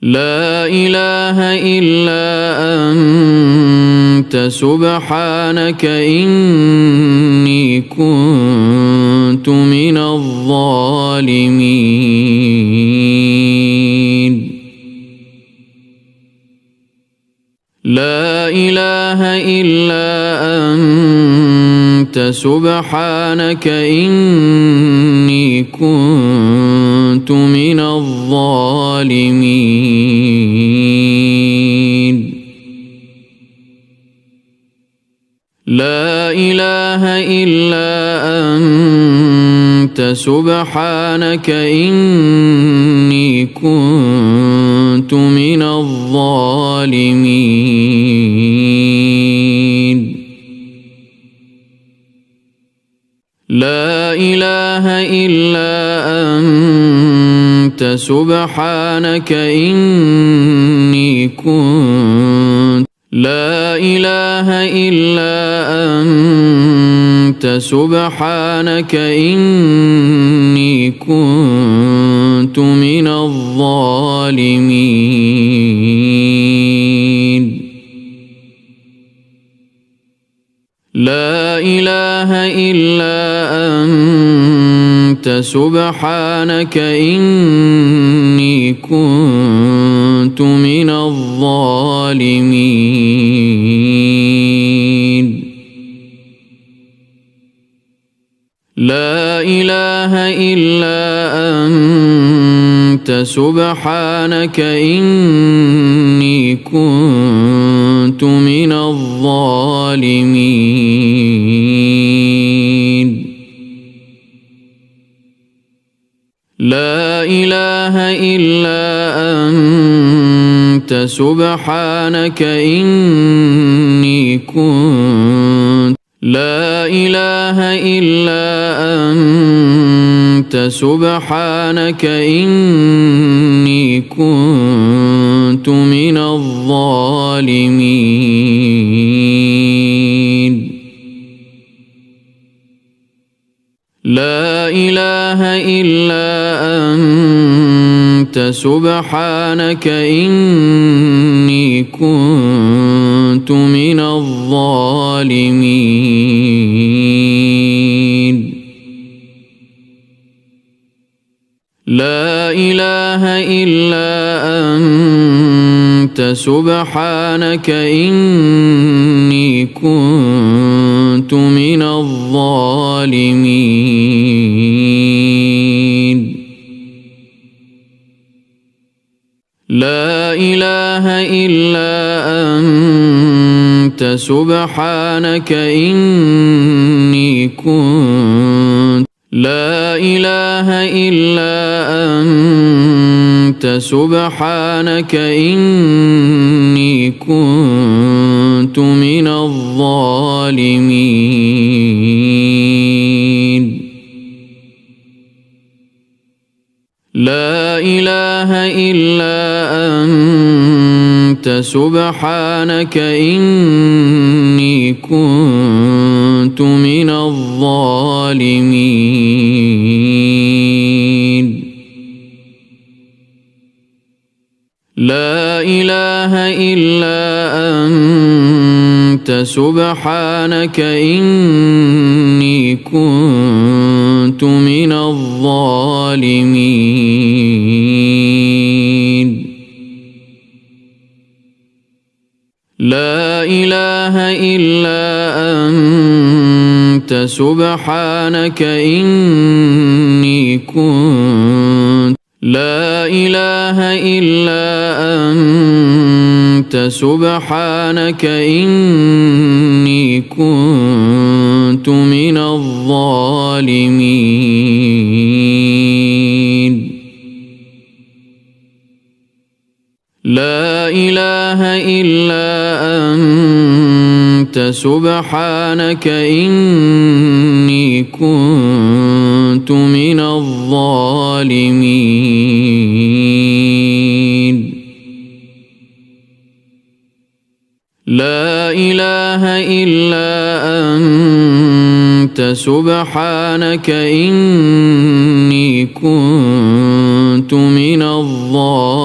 لا إله إلا أنت سبحانك إني كنت من الظالمين. لا إله إلا أنت سبحانك إني كنت من الظالمين. لا إله إلا أنت سبحانك إني كنت من الظالمين. لا إله إلا أنت سبحانك إني كنت لا إله إلا أنت سبحانك إني كنت من الظالمين. لا إله إلا أنت سبحانك إني كنت من الظالمين. لا إله إلا أنت سبحانك إني كنت من الظالمين. لا إله إلا أنت سبحانك إني كنت لا إله إلا أنت سبحانك إني كنت من الظالمين. لا إله إلا أنت سبحانك إني كنت من الظالمين. لا إله إلا أنت سبحانك إني كنت من الظالمين. لا إله إلا أنت سبحانك إني كنت لا إله إلا أنت سبحانك إني كنت من الظالمين. لا إله إلا أنت سبحانك إني كنت من الظالمين. لا إله إلا أنت سبحانك إني كنت من الظالمين. لا إله إلا أنت سبحانك إني كنت لا إله إلا أنت سبحانك إني كنت من الظالمين. لا إله إلا أنت سبحانك إني كنت من الظالمين. لا إله إلا أنت سبحانك إني كنت كنت من الظالمين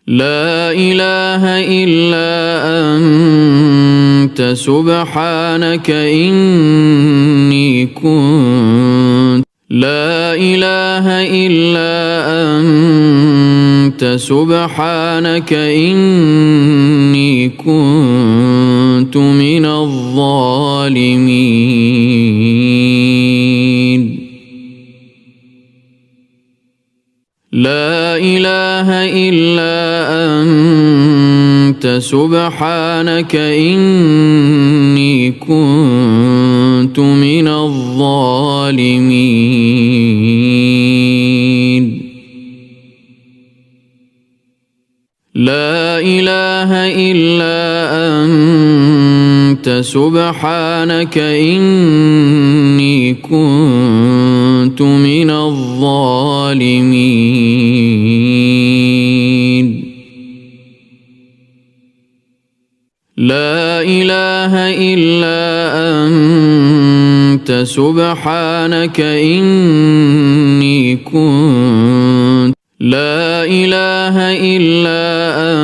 لا إله إلا أنت سبحانك إني كنت لا إله إلا أنت سبحانك إني كنت من الظالمين لا إله إلا أنت سبحانك إني كنت من الظالمين لا إله إلا أنت سبحانك إني كنت من الظالمين لا إله إلا أنت سبحانك إني كنت لا إله إلا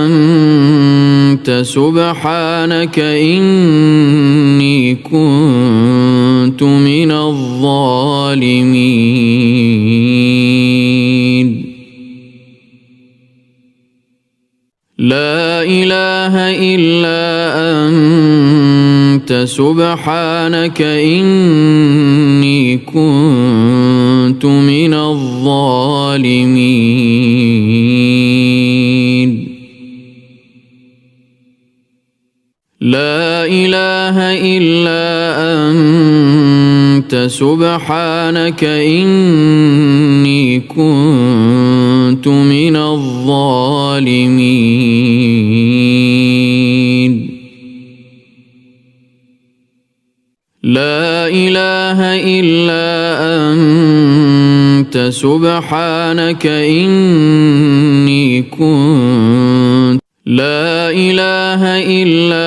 أنت سبحانك إني كنت من الظالمين لا إله إلا أنت سبحانك إني كنت من الظالمين لا إله إلا أنت سبحانك إني كنت من الظالمين لا إله إلا أنت سبحانك إني كنت لا إله إلا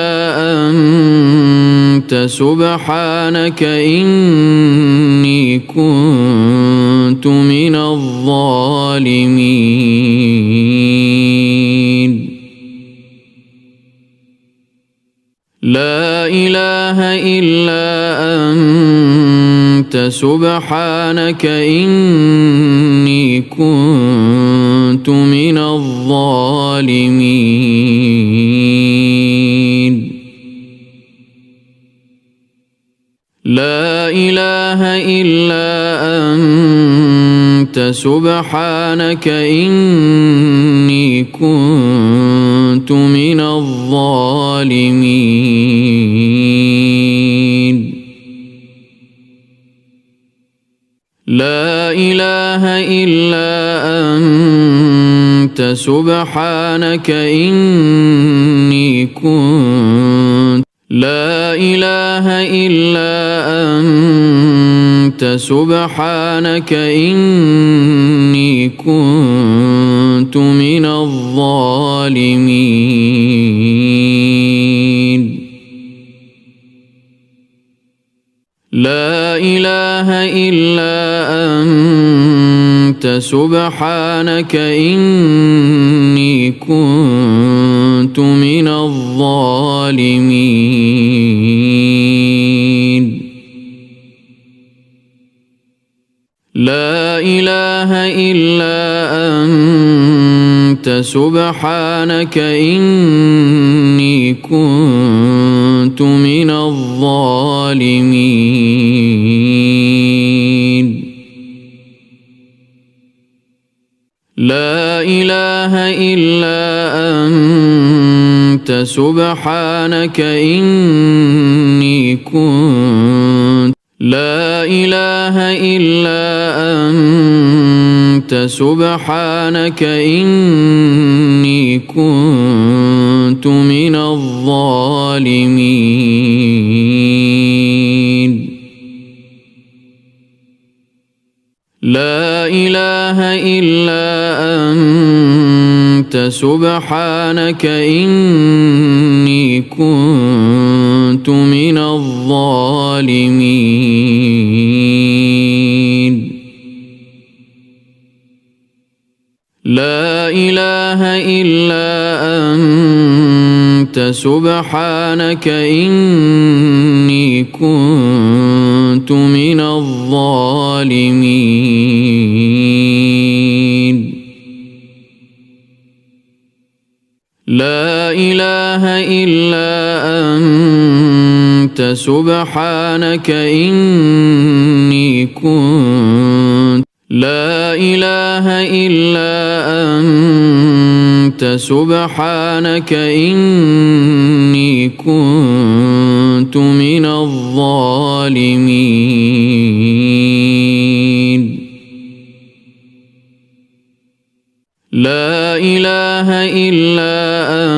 أنت سبحانك إني كنت من الظالمين لا إله إلا أنت سبحانك إني كنت من الظالمين لا إله إلا أنت سبحانك إني كنت من الظالمين لا إله إلا أنت سبحانك إني كنت لا إله إلا أنت سبحانك إني كنت من الظالمين لا إله إلا أنت سبحانك إني كنت من الظالمين لا إله إلا أنت سبحانك إني كنت من الظالمين لا إله إلا أنت سبحانك إني كنت لا إله إلا أنت سبحانك إني كنت من الظالمين لا إله إلا أنت سبحانك إني كنت من الظالمين. لا إله إلا أنت سبحانك إني كنت من الظالمين. لا إله إلا أنت سبحانك إني كنت لا إله إلا أنت سبحانك إني كنت من الظالمين. لا إله إلا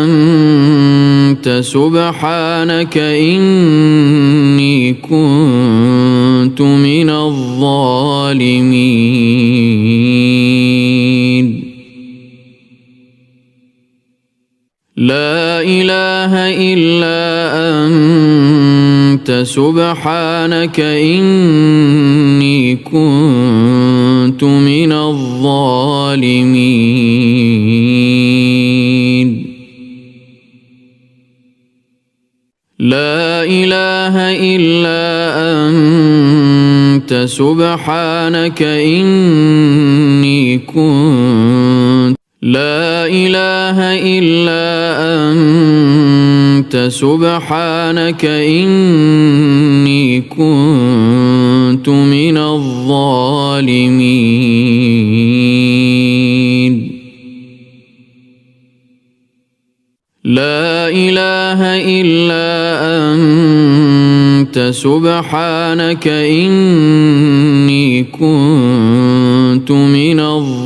أنت سبحانك إني كنت من الظالمين. لا إله إلا أنت سبحانك إني كنت من الظالمين. لا إله إلا أنت سبحانك إني كنت لا إله إلا أنت سبحانك إني كنت من الظالمين. لا إله إلا أنت سبحانك إني كنت من الظالمين.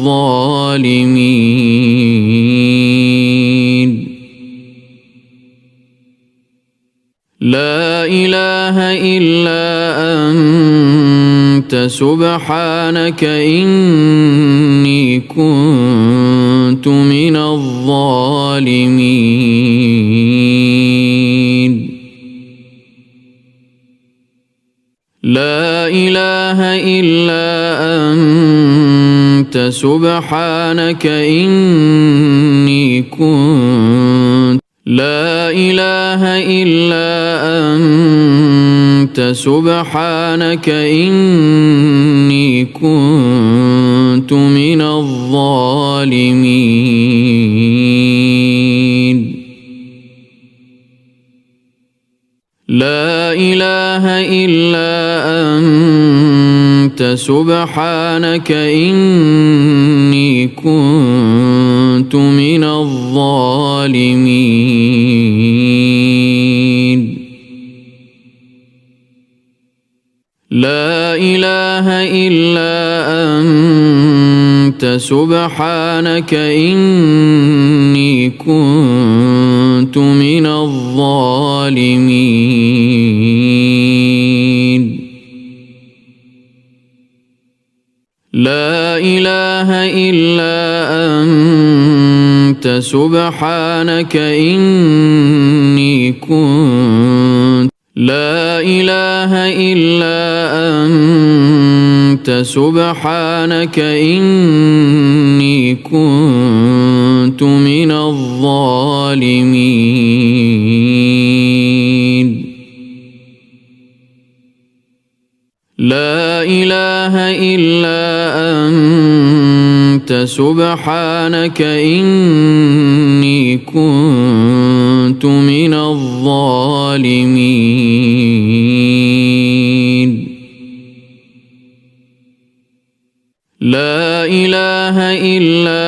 لا إله إلا أنت سبحانك إني كنت من الظالمين. لا إله إلا أنت سبحانك إني كنت لا إله إلا أنت سبحانك إني كنت من الظالمين. لا إله إلا أنت سبحانك إني كنت من الظالمين. لا إله إلا أنت سبحانك إني كنت من الظالمين. لا إله إلا أنت سبحانك إني كنت لا إله إلا أنت سبحانك إني كنت من الظالمين. لا إله إلا أنت سبحانك إني كنت من الظالمين. لا إله إلا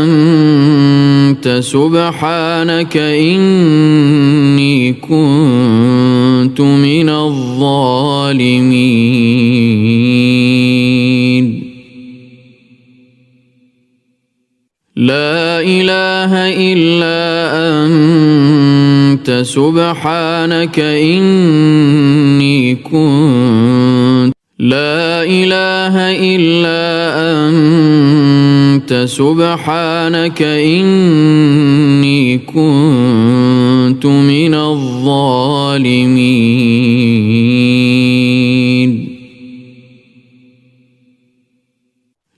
أنت سبحانك إني كنت من الظالمين. لا إله إلا أنت سبحانك إني كنت لا إله إلا أنت سبحانك إني كنت من الظالمين.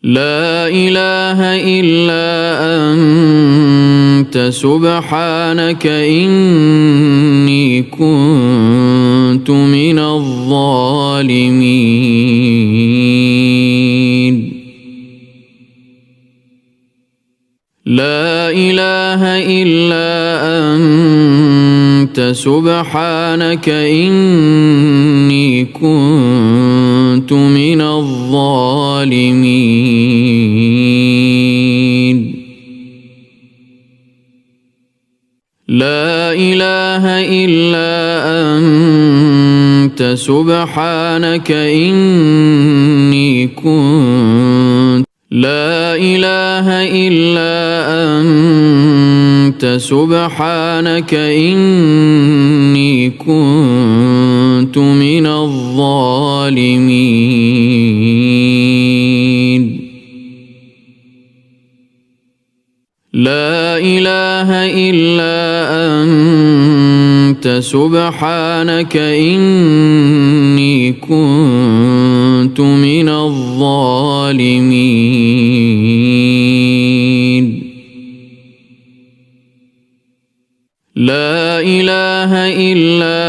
لا إله إلا أنت سبحانك إني كنت من الظالمين. لا إله إلا أنت سبحانك إني كنت من الظالمين. لا إله إلا أنت سبحانك إني كنت لا إله إلا أنت سبحانك إني كنت من الظالمين. لا إله إلا أنت سبحانك إني كنت من الظالمين. لا إله إلا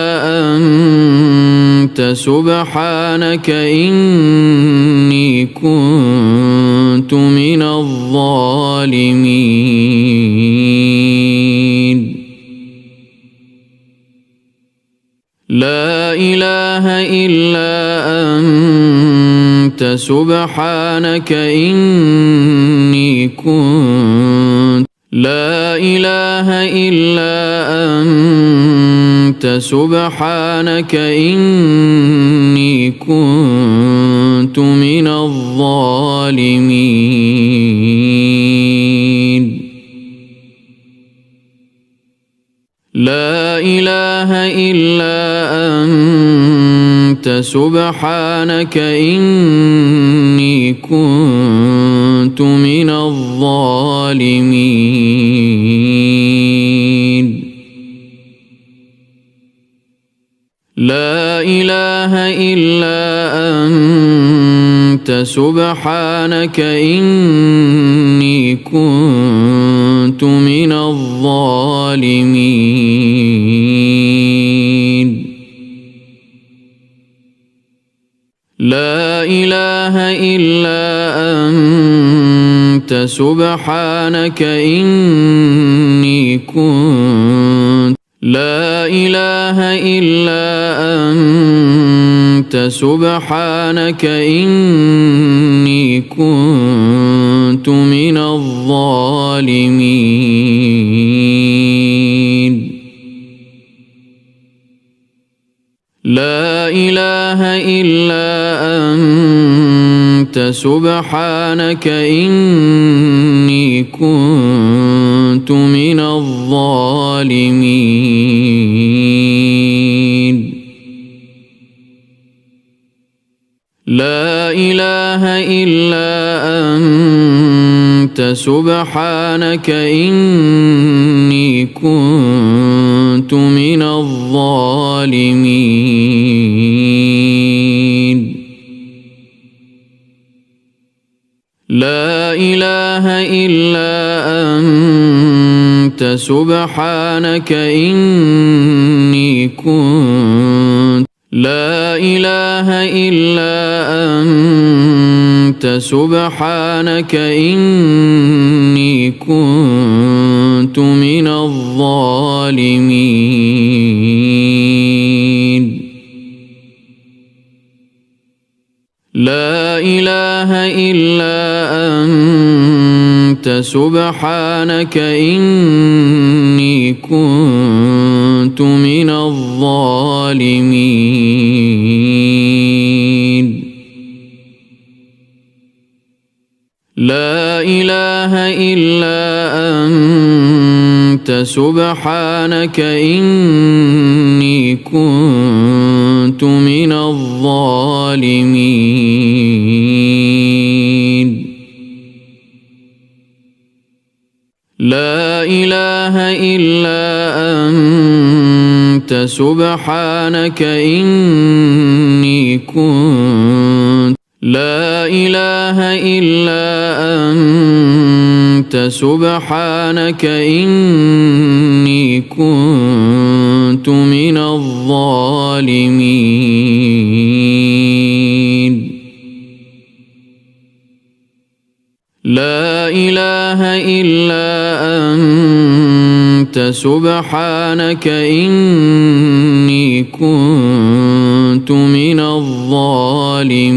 أنت سبحانك إني كنت من الظالمين. لا إله إلا أنت سبحانك إني كنت لا إله إلا أنت سبحانك إني كنت من الظالمين. لا إله إلا أنت سبحانك إني كنت من الظالمين. لا إله إلا أنت سبحانك إني كنت من الظالمين. لا إله إلا أنت سبحانك إني كنت لا إله إلا أنت سبحانك إني كنت من الظالمين. لا إله إلا أنت سبحانك إني كنت من الظالمين. لا إله إلا أنت سبحانك إني كنت من الظالمين. لا إله إلا أنت سبحانك إني كنت لا إله إلا أنت سبحانك إني كنت من الظالمين. لا إله إلا أنت سبحانك إني كنت من الظالمين. لا إله إلا أنت سبحانك إني كنت من الظالمين. لا إله إلا أنت سبحانك إني كنت لا إله إلا أنت سبحانك إني كنت من الظالمين لا إله إلا أنت سبحانك إني كنت من الظالمين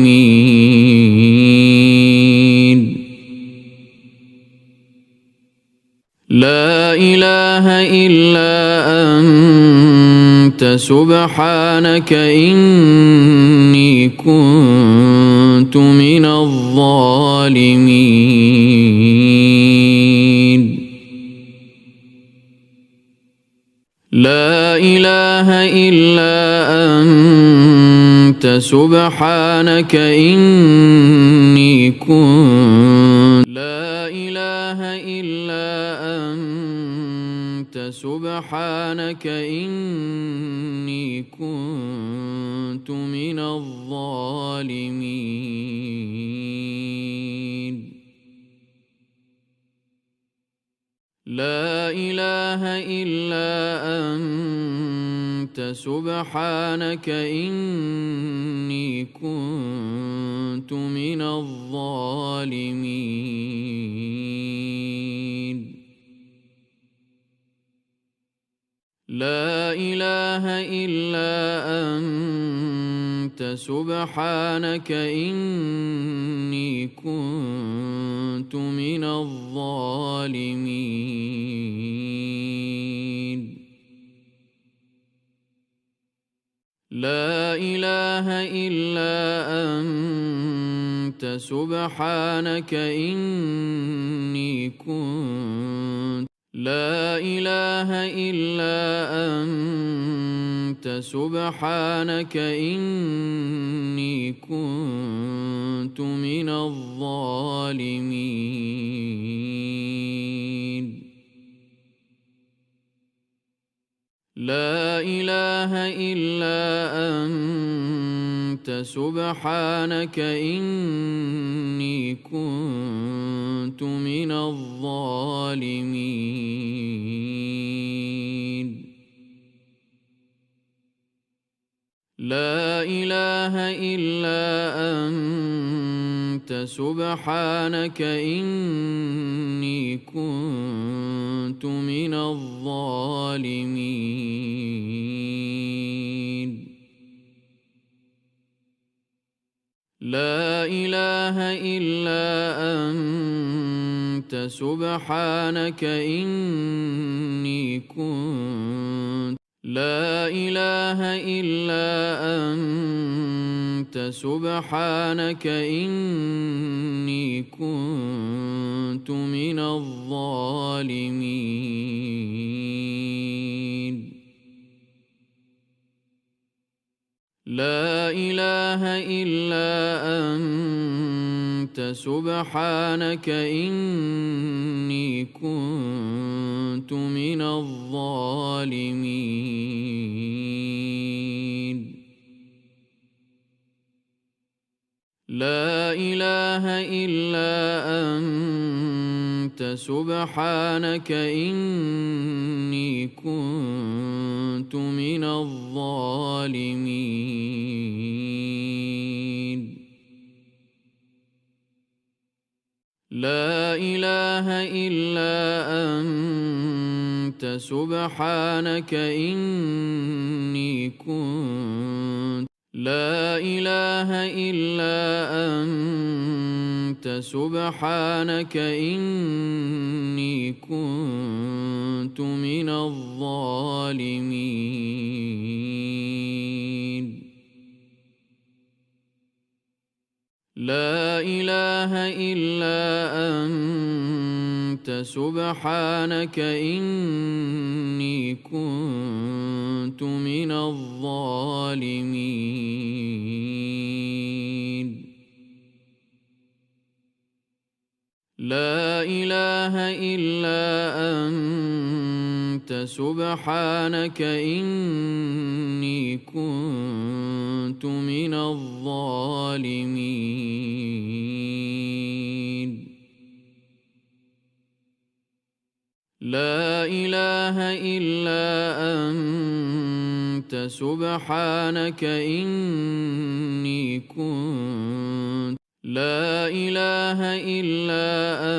لا إله إلا أنت سبحانك إني كنت من الظالمين لا إله إلا أنت سبحانك إني كنت لا إله إلا أنت سبحانك إني كنت من الظالمين لا إله إلا أنت سبحانك إني كنت من الظالمين لا إله إلا أنت سبحانك إني كنت من الظالمين لا إله إلا أنت سبحانك إني كنت لا إله إلا أنت سبحانك إني كنت من الظالمين لا إله إلا أنت سبحانك إني كنت من الظالمين لا إله إلا أنت سبحانك إني كنت من الظالمين لا إله إلا أنت سبحانك إني كنت لا إله إلا أنت سبحانك إني كنت من الظالمين لا إله إلا أنت سبحانك إني كنت من الظالمين لا إله إلا أنت سبحانك إني كنت من الظالمين لا إله إلا أنت سبحانك إني كنت لا إله إلا أنت سبحانك إني كنت من الظالمين لا إله إلا أنت سبحانك إني كنت من الظالمين لا إله إلا أنت سبحانك إني كنت من الظالمين. لا إله إلا أنت سبحانك إني كنت لا إله إلا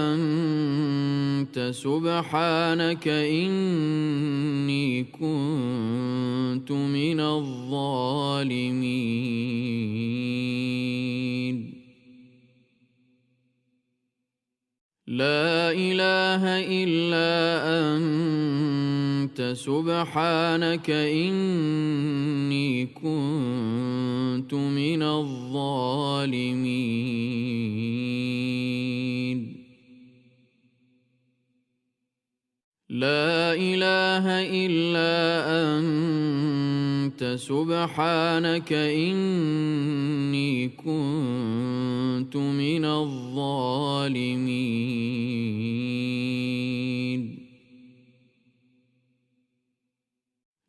أنت سبحانك إني كنت من الظالمين. لا إله إلا أنت سبحانك إني كنت من الظالمين. لا إله إلا أنت سبحانك إني كنت من الظالمين.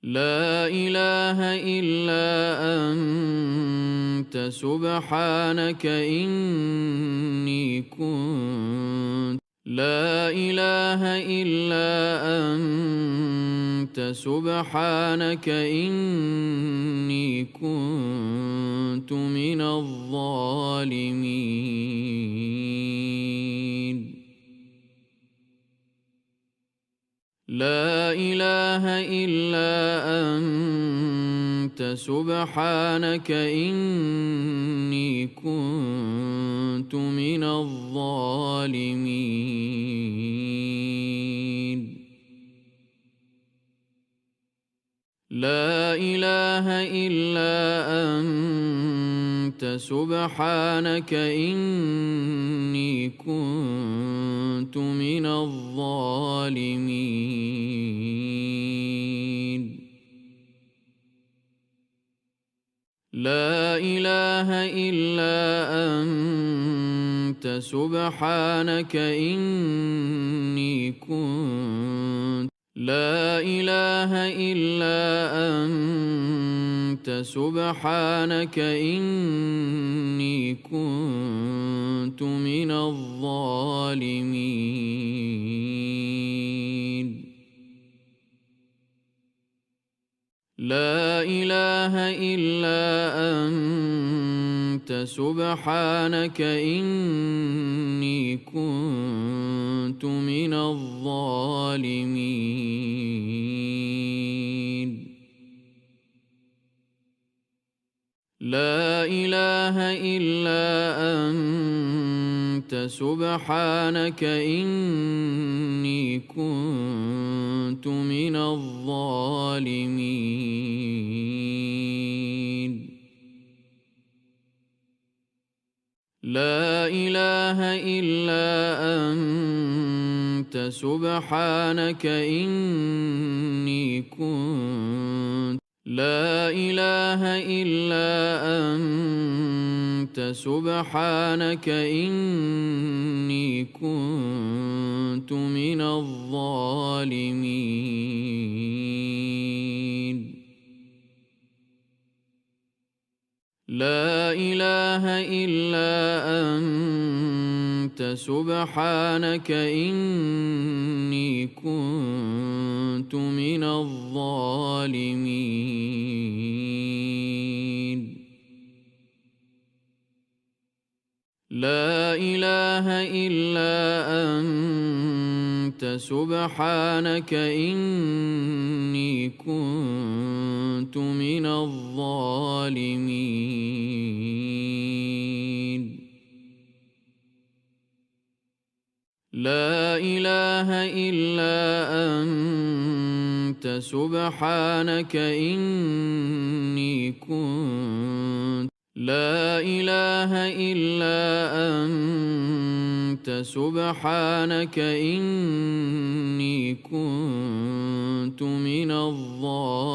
لا إله إلا أنت سبحانك إني كنت لا إله إلا أنت سبحانك إني كنت من الظالمين. لا إله إلا أنت سبحانك إني كنت من الظالمين. لا إله إلا أنت سبحانك إني كنت من الظالمين. لا إله إلا أنت سبحانك إني كنت لا إله إلا أنت سبحانك إني كنت من الظالمين. لا إله إلا أنت سبحانك إني كنت من الظالمين. لا إله إلا أنت سبحانك إني كنت من الظالمين. لا إله إلا أنت سبحانك إني كنت لا إله إلا أنت سبحانك إني كنت من الظالمين. لا إله إلا أنت سبحانك إني كنت من الظالمين. لا إله إلا أنت سبحانك إني كنت من الظالمين. لا إله إلا أنت سبحانك إني كنت لا إله إلا أنت سبحانك إني كنت من الظالمين.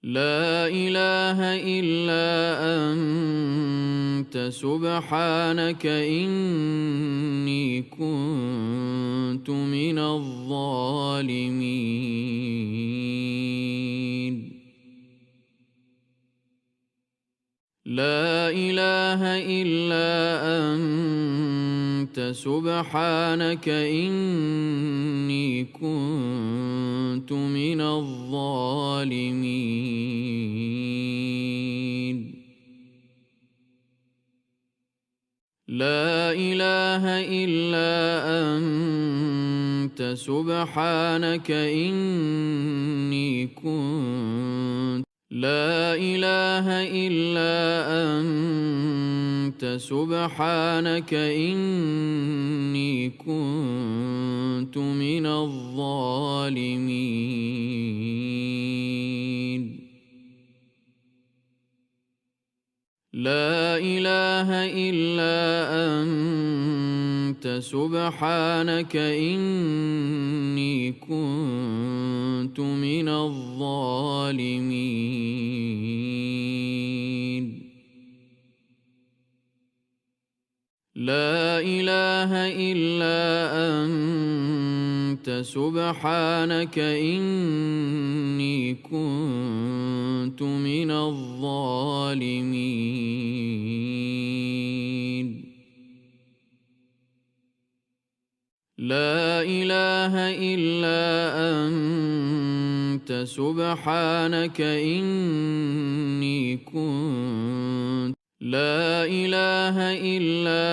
لا إله إلا أنت سبحانك إني كنت من الظالمين. لا إله إلا أنت سبحانك إني كنت من الظالمين. لا إله إلا أنت سبحانك إني كنت لا إله إلا أنت سبحانك إني كنت من الظالمين. لا إله إلا أنت سبحانك إني كنت من الظالمين. لا إله إلا أنت سبحانك إني كنت من الظالمين. لا إله إلا أنت سبحانك إني كنت لا إله إلا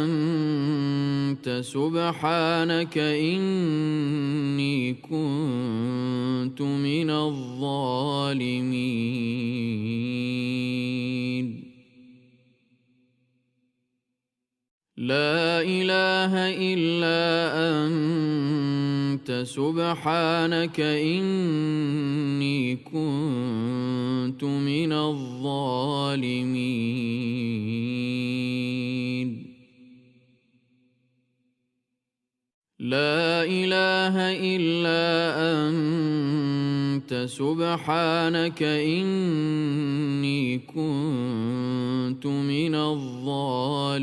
أنت سبحانك إني كنت من الظالمين. لا إله إلا أنت سبحانك إني كنت من الظالمين. لا إله إلا أنت سبحانك إني كنت من الظالمين.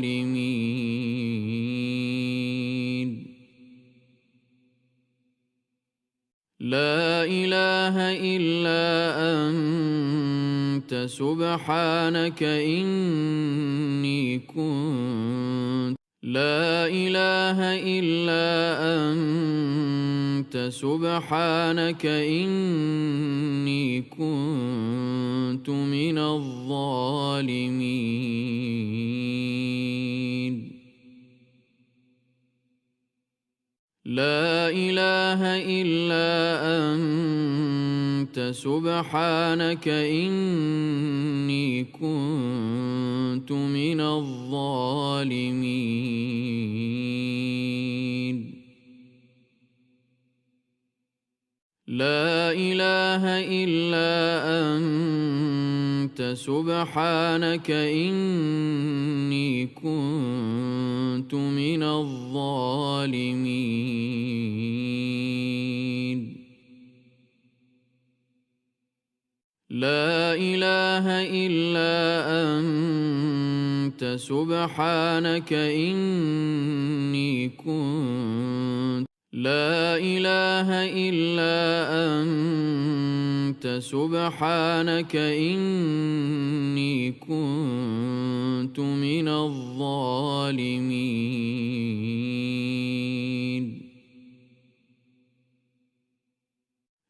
لا إله إلا أنت سبحانك إني كنت لا إله إلا أنت سبحانك إني كنت من الظالمين. لا إله إلا أنت سبحانك إني كنت من الظالمين. لا إله إلا أنت سبحانك إني كنت من الظالمين. لا إله إلا أنت سبحانك إني كنت لا إله إلا أنت سبحانك إني كنت من الظالمين.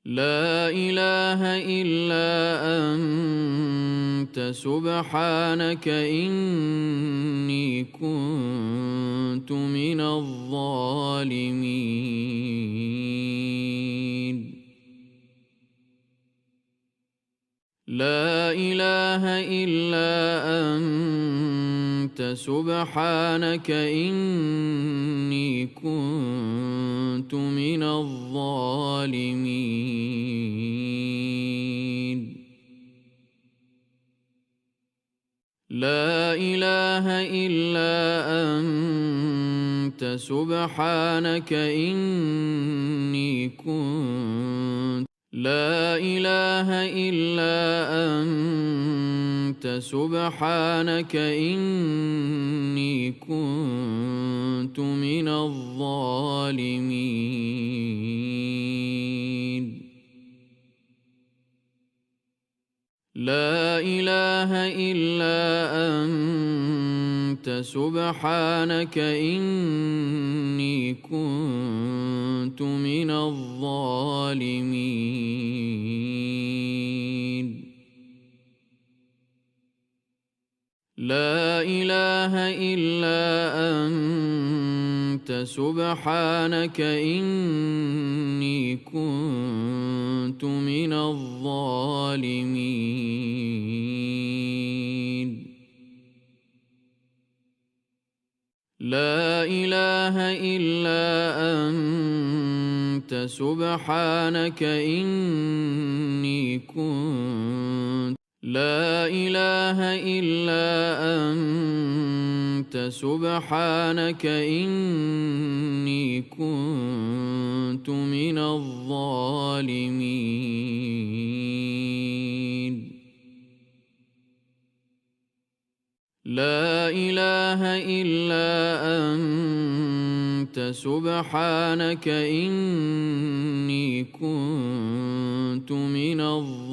لا إله إلا أنت سبحانك إني كنت من الظالمين. لا إله إلا أنت سبحانك إني كنت من الظالمين. لا إله إلا أنت سبحانك إني كنت لا إله إلا أنت سبحانك إني كنت من الظالمين لا إله إلا أنت سبحانك إني كنت من الظالمين لا إله إلا أنت سبحانك إني كنت من الظالمين لا إله إلا أنت سبحانك إني كنت لا إله إلا أنت سبحانك إني كنت من الظالمين لا إله إلا أنت سبحانك إني كنت من الظالمين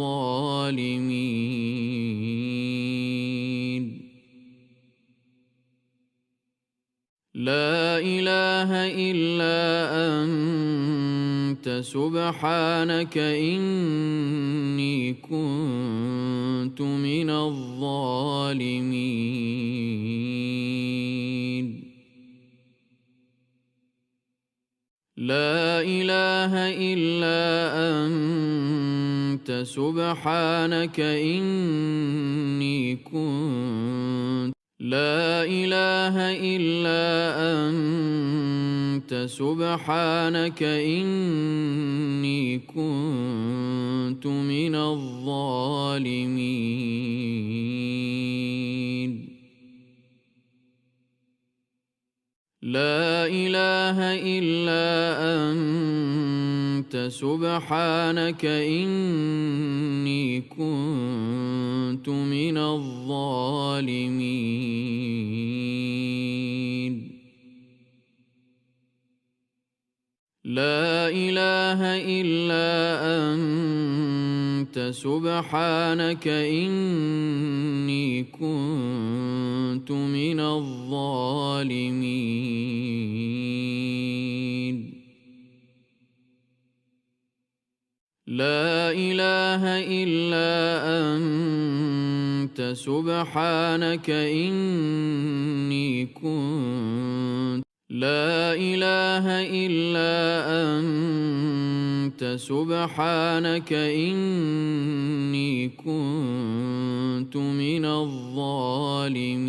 لا إله إلا أنت سبحانك إني كنت من الظالمين لا إله إلا أنت سبحانك إني كنت لا إله إلا أنت سبحانك إني كنت من الظالمين لا إله إلا أنت سبحانك إني كنت من الظالمين لا إله إلا أنت سبحانك إني كنت من الظالمين لا إله إلا أنت سبحانك إني كنت لا إله إلا أنت سبحانك إني كنت من الظالمين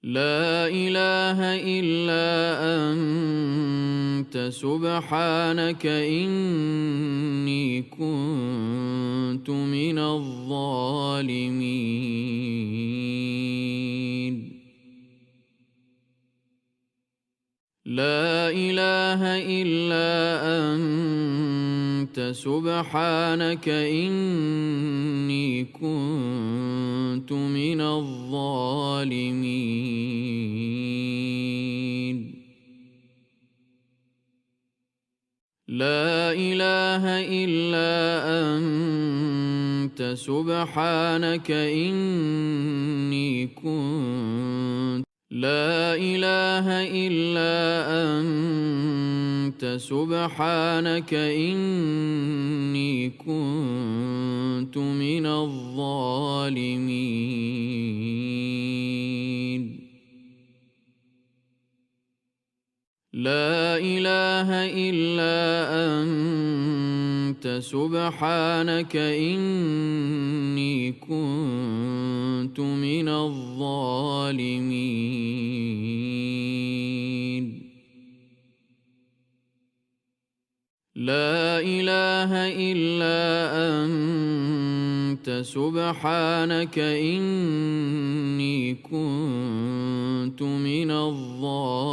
لا إله إلا أنت سبحانك إني كنت من الظالمين لا إله إلا أنت سبحانك إني كنت من الظالمين لا إله إلا أنت سبحانك إني كنت لا إله إلا أنت سبحانك إني كنت من الظالمين لا إله إلا أنت سبحانك إني كنت من الظالمين لا إله إلا أنت سبحانك إني كنت من الظالمين.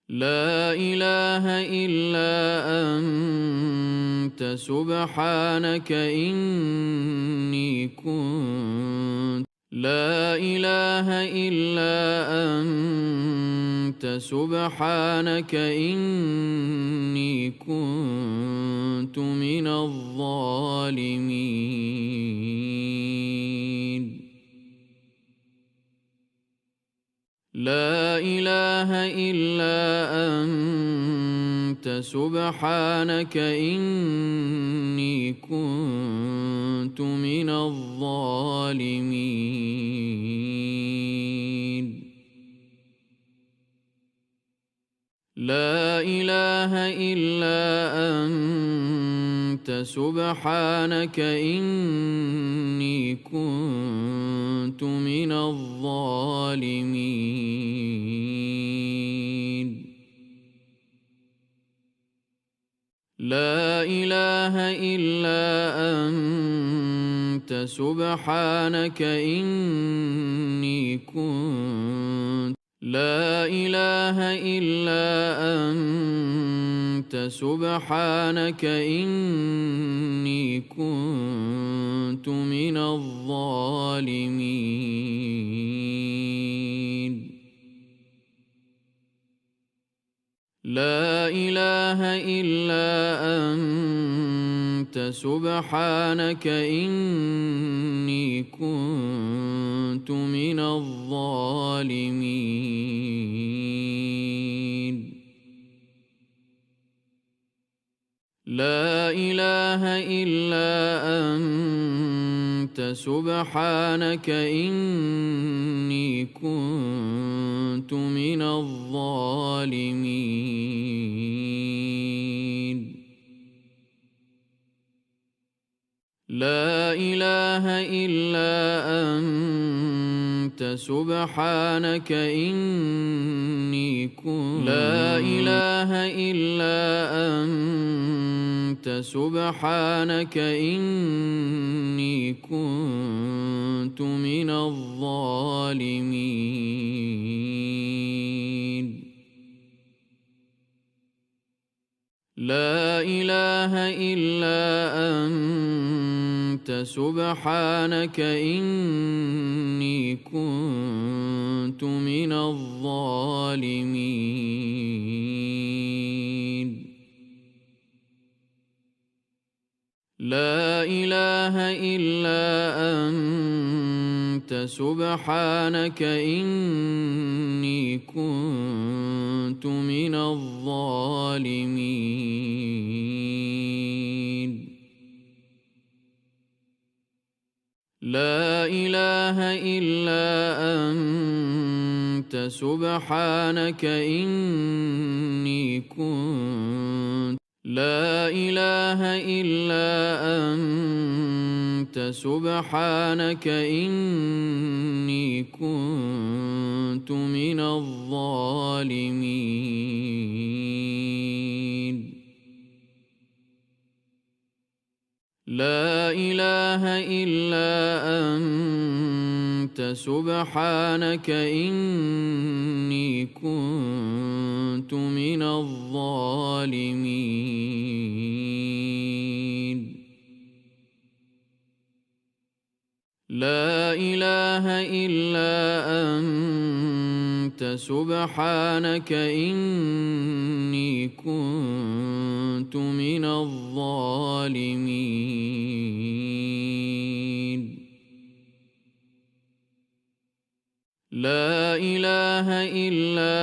لا إله إلا أنت سبحانك إني كنت لا إله إلا أنت سبحانك إني كنت من الظالمين. لا إله إلا أنت سبحانك إني كنت من الظالمين. لا إله إلا أنت سبحانك إني كنت من الظالمين. لا إله إلا أنت سبحانك إني كنت لا إله إلا أنت سبحانك إني كنت من الظالمين. لا إله إلا أنت سبحانك إني كنت من الظالمين. لا إله إلا أنت سبحانك إني كنت من الظالمين. لا إله إلا أنت سبحانك إني كنت لا إله إلا أنت سبحانك إني كنت من الظالمين. لا إله إلا أنت سبحانك إني كنت من الظالمين. لا إله إلا أنت سبحانك إني كنت من الظالمين. لا إله إلا أنت سبحانك إني كنت لا إله إلا أنت سبحانك إني كنت من الظالمين. لا إله إلا أنت سبحانك إني كنت من الظالمين. لا إله إلا أنت سبحانك إني كنت من الظالمين. لا إله إلا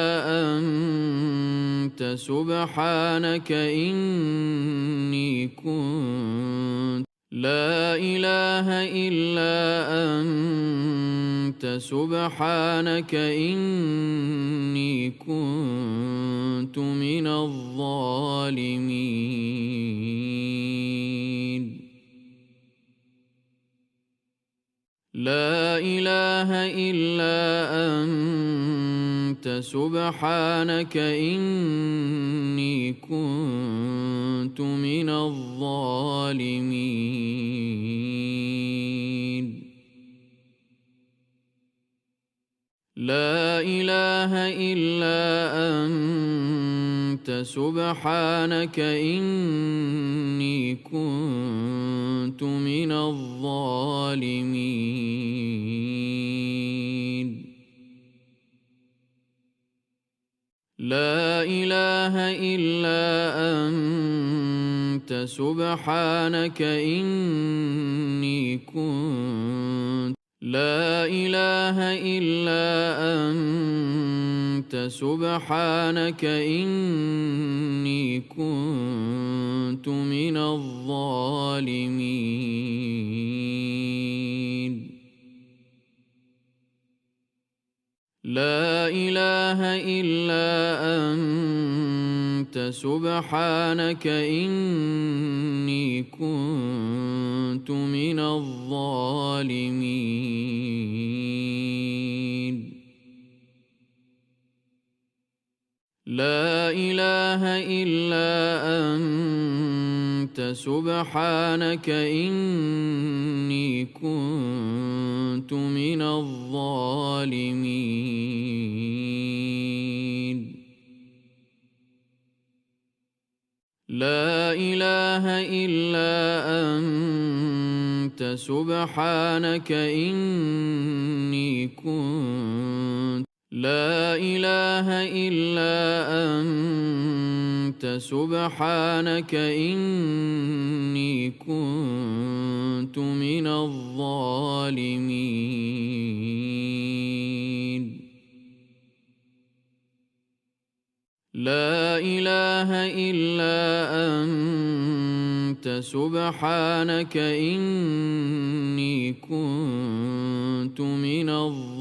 أنت سبحانك إني كنت لا إله إلا أنت سبحانك إني كنت من الظالمين. لا إله إلا أنت سبحانك إني كنت من الظالمين. لا إله إلا أنت سبحانك إني كنت من الظالمين. لا إله إلا أنت سبحانك إني كنت لا إله إلا أنت سبحانك إني كنت من الظالمين. لا إله إلا أنت سبحانك إني كنت من الظالمين. لا إله إلا أنت سبحانك إني كنت من الظالمين. لا إله إلا أنت سبحانك إني كنت لا إله إلا أنت سبحانك إني كنت من الظالمين. لا إله إلا أنت سبحانك إني كنت من الظالمين.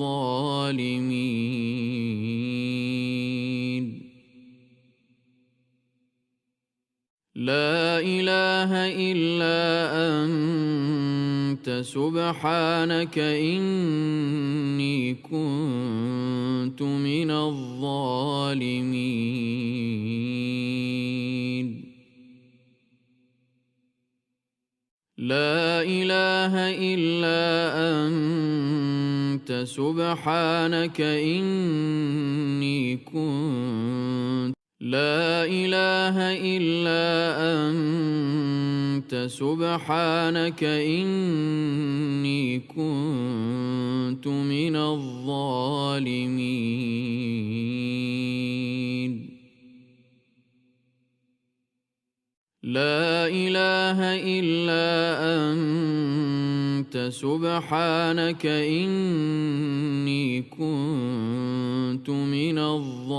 لا إله إلا أنت سبحانك إني كنت من الظالمين. لا إله إلا أنت سبحانك إني كنت لا إله إلا أنت سبحانك إني كنت من الظالمين. لا إله إلا أنت سبحانك إني كنت من الظالمين.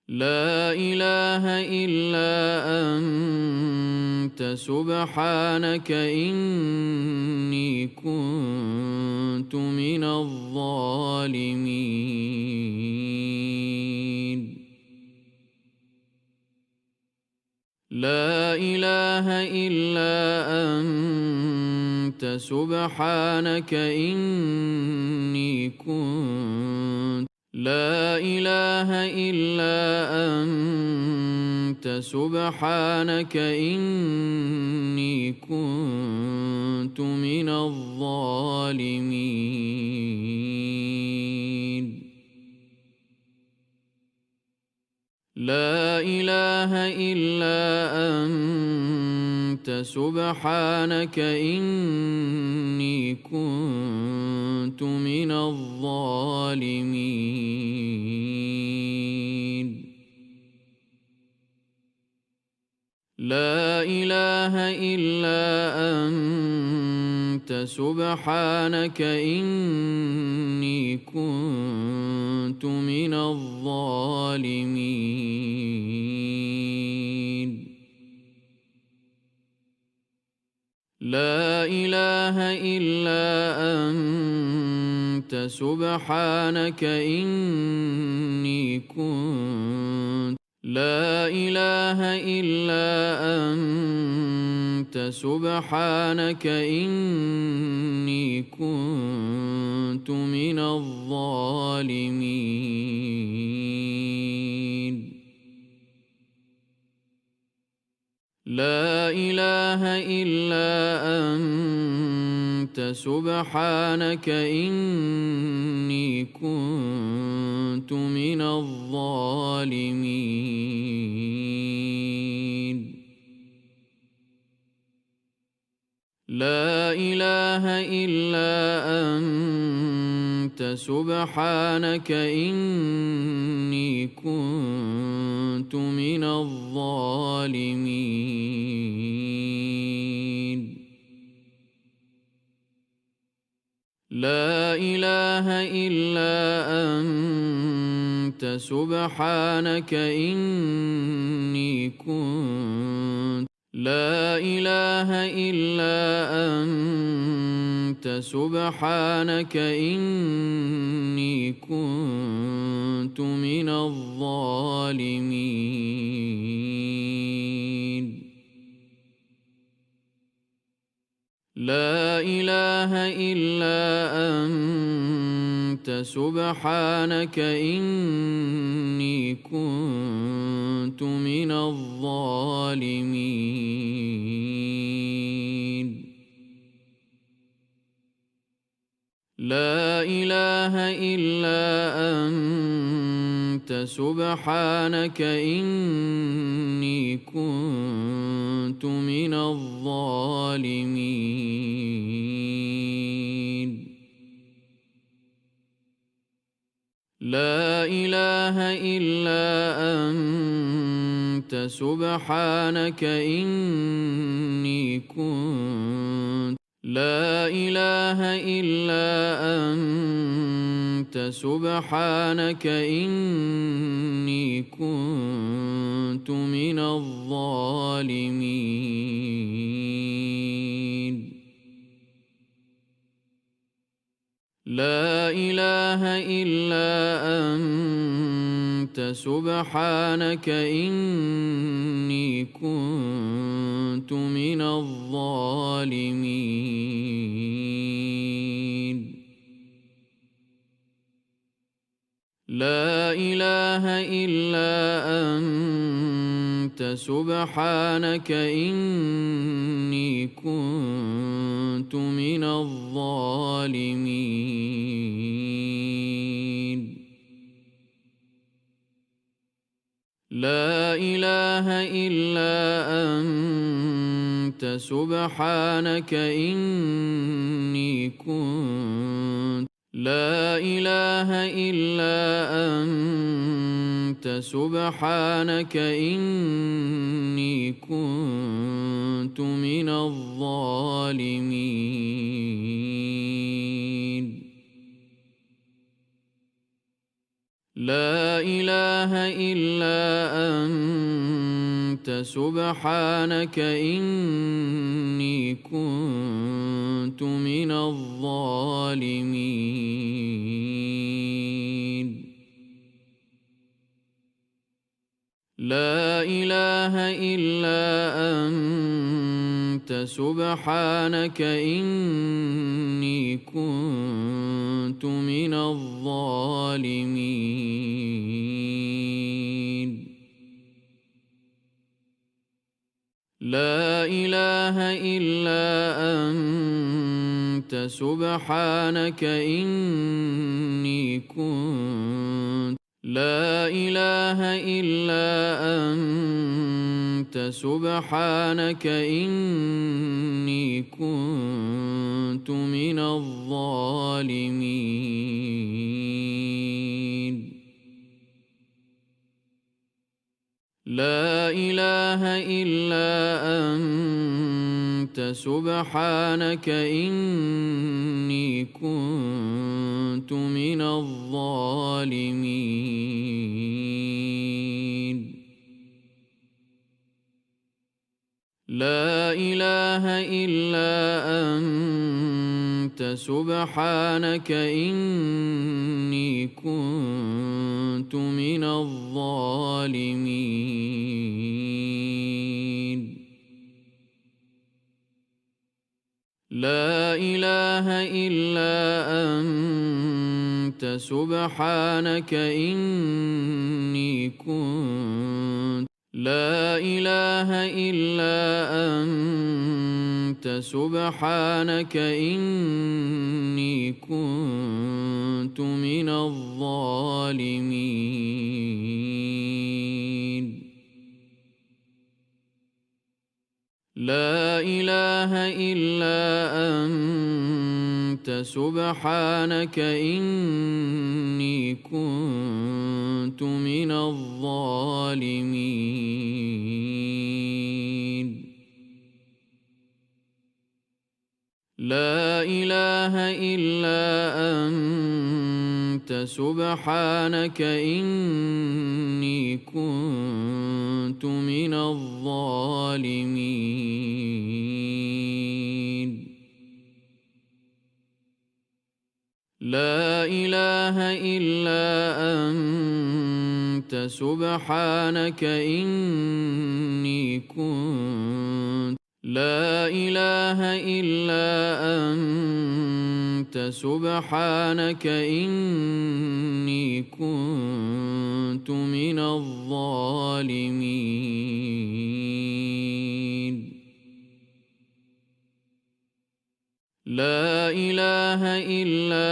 لا إله إلا أنت سبحانك إني كنت من الظالمين. لا إله إلا أنت سبحانك إني كنت لا إله إلا أنت سبحانك إني كنت من الظالمين. لا إله إلا أنت سبحانك إني كنت من الظالمين. لا إله إلا أنت سبحانك إني كنت من الظالمين. لا إله إلا أنت سبحانك إني كنت لا إله إلا أنت سبحانك إني كنت من الظالمين لا إله إلا أنت سبحانك إني كنت من الظالمين لا إله إلا أنت سبحانك إني كنت من الظالمين لا إله إلا أنت سبحانك إني كنت لا إله إلا أنت سبحانك إني كنت من الظالمين لا إله إلا أنت سبحانك إني كنت من الظالمين لا إله إلا أنت سبحانك إني كنت من الظالمين لا إله إلا أنت سبحانك إني كنت لا إله إلا أنت سبحانك إني كنت من الظالمين لا إله إلا أنت سبحانك إني كنت من الظالمين لا إله إلا أنت سبحانك إني كنت من الظالمين لا إله إلا أنت سبحانك إني كنت لا إله إلا أنت سبحانك إني كنت من الظالمين لا إله إلا أنت سبحانك إني كنت من الظالمين لا إله إلا أنت سبحانك إني كنت من الظالمين لا إله إلا أنت سبحانك إني كنت لا إله إلا أنت سبحانك إني كنت من الظالمين لا إله إلا أنت سبحانك إني كنت من الظالمين لا إله إلا أنت سبحانك إني كنت من الظالمين لا إله إلا أنت سبحانك إني كنت لا إله إلا أنت سبحانك إني كنت من الظالمين لا إله إلا أنت سبحانك إني كنت من الظالمين لا إله إلا أنت سبحانك إني كنت من الظالمين لا إله إلا أنت سبحانك إني كنت لا إله إلا أنت سبحانك إني كنت من الظالمين لا إله إلا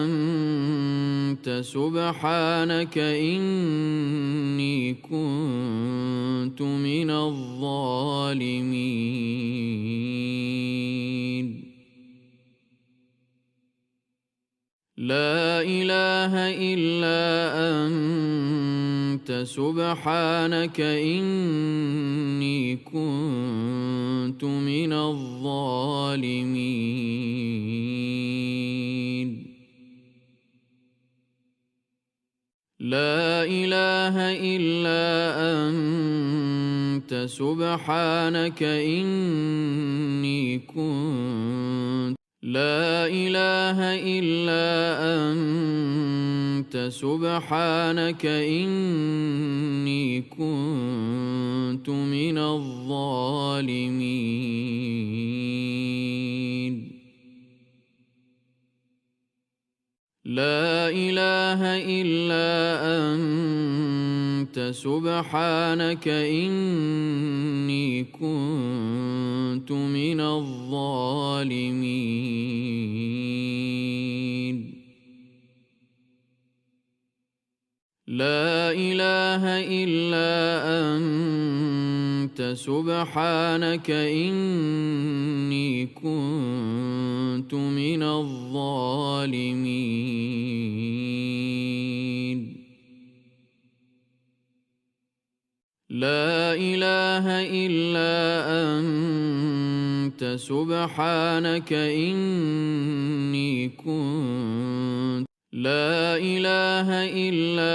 أنت سبحانك إني كنت من الظالمين لا إله إلا أنت سبحانك إني كنت من الظالمين لا إله إلا أنت سبحانك إني كنت لا إله إلا أنت سبحانك إني كنت من الظالمين لا إله إلا أنت سبحانك إني كنت من الظالمين لا إله إلا أنت سبحانك إني كنت من الظالمين لا إله إلا أنت سبحانك إني كنت لا إله إلا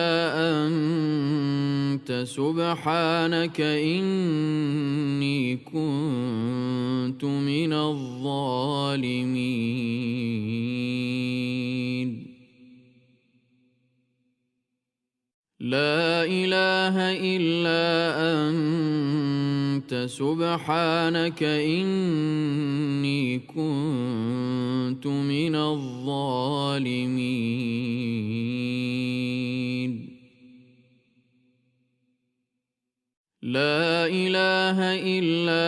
أنت سبحانك إني كنت من الظالمين لا إله إلا أنت سبحانك إني كنت من الظالمين لا إله إلا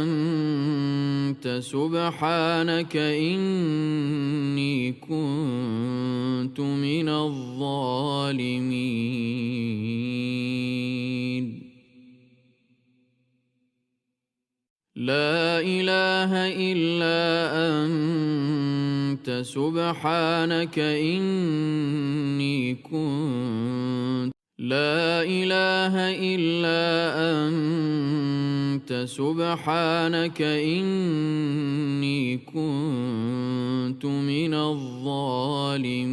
أنت سبحانك إني كنت من الظالمين لا إله إلا أنت سبحانك إني كنت لا إله إلا أنت سبحانك إني كنت من الظالمين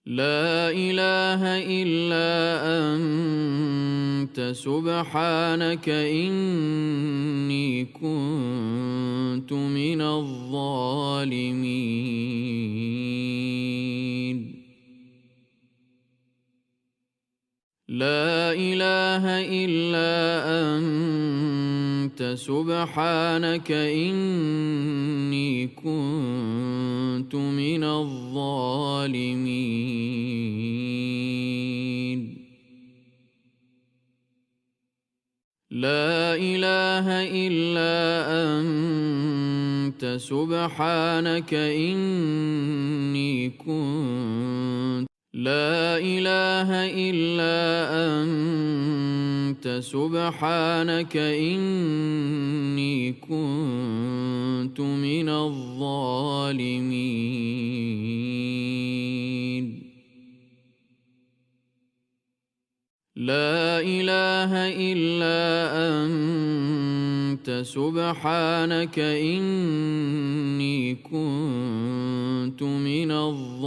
لا إله إلا أنت سبحانك إني كنت من الظالمين. لا إله إلا أنت سبحانك إني كنت من الظالمين. لا إله إلا أنت سبحانك إني كنت لا إله إلا أنت سبحانك إني كنت من الظالمين. لا إله إلا أنت سبحانك إني كنت من الظالمين.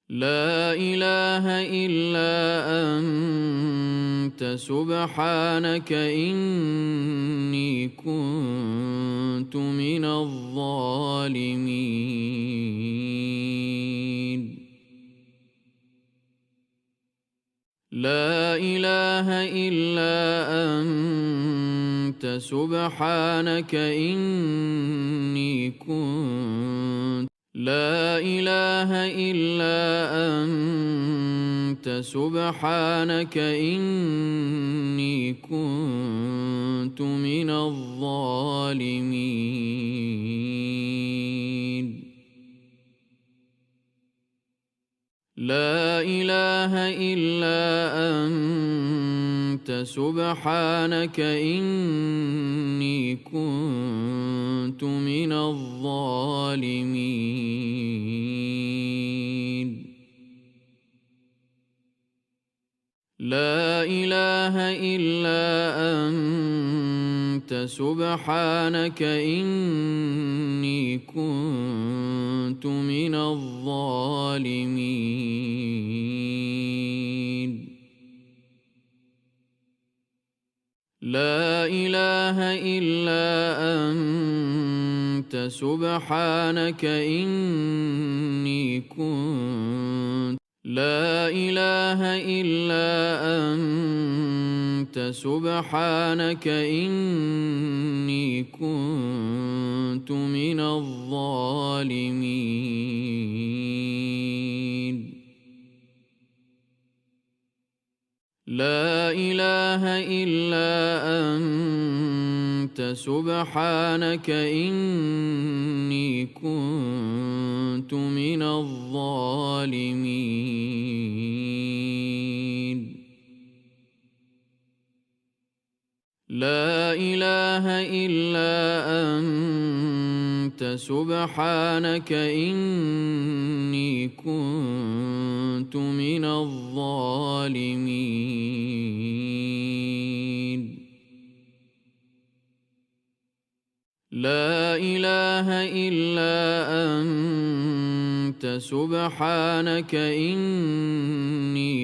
لا إله إلا أنت سبحانك إني كنت من الظالمين. لا إله إلا أنت سبحانك إني كنت لا إله إلا أنت سبحانك إني كنت من الظالمين. لا إله إلا أنت سبحانك إني كنت من الظالمين. لا إله إلا أنت سبحانك إني كنت من الظالمين. لا إله إلا أنت سبحانك إني كنت لا إله إلا أنت سبحانك إني كنت من الظالمين. لا إله إلا أنت سبحانك إني كنت من الظالمين. لا إله إلا أنت سبحانك إني كنت من الظالمين. لا إله إلا أنت سبحانك إني